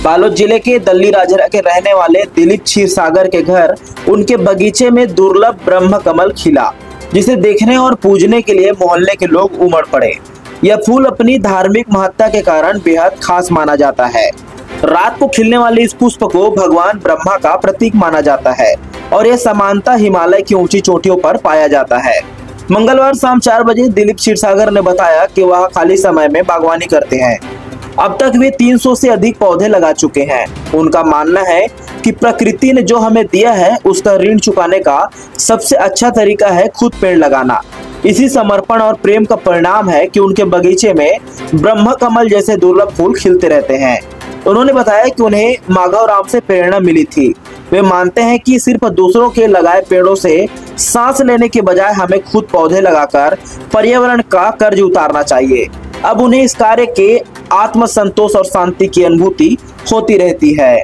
बालोद जिले के दल्ली राजरा के रहने वाले दिलीप क्षीरसागर के घर उनके बगीचे में दुर्लभ ब्रह्म कमल खिला, जिसे देखने और पूजने के लिए मोहल्ले के लोग उमड़ पड़े। यह फूल अपनी धार्मिक महत्ता के कारण बेहद खास माना जाता है। रात को खिलने वाले इस पुष्प को भगवान ब्रह्मा का प्रतीक माना जाता है और यह सामान्यतः हिमालय की ऊंची चोटियों पर पाया जाता है। मंगलवार शाम 4 बजे दिलीप क्षीरसागर ने बताया कि वह खाली समय में बागवानी करते हैं। अब तक वे 300 से अधिक पौधे लगा चुके हैं। उनका मानना है कि प्रकृति ने जो हमें दिया है उसका ऋण चुकाने का सबसे अच्छा तरीका है खुद पेड़ लगाना। इसी समर्पण और प्रेम का परिणाम है कि उनके बगीचे में ब्रह्म कमल जैसे दुर्लभ फूल खिलते रहते हैं। उन्होंने बताया कि उन्हें माधव राम से प्रेरणा मिली थी। वे मानते हैं कि सिर्फ दूसरों के लगाए पेड़ों से सांस लेने के बजाय हमें खुद पौधे लगाकर पर्यावरण का कर्ज उतारना चाहिए। अब उन्हें इस कार्य के आत्मसंतोष और शांति की अनुभूति होती रहती है।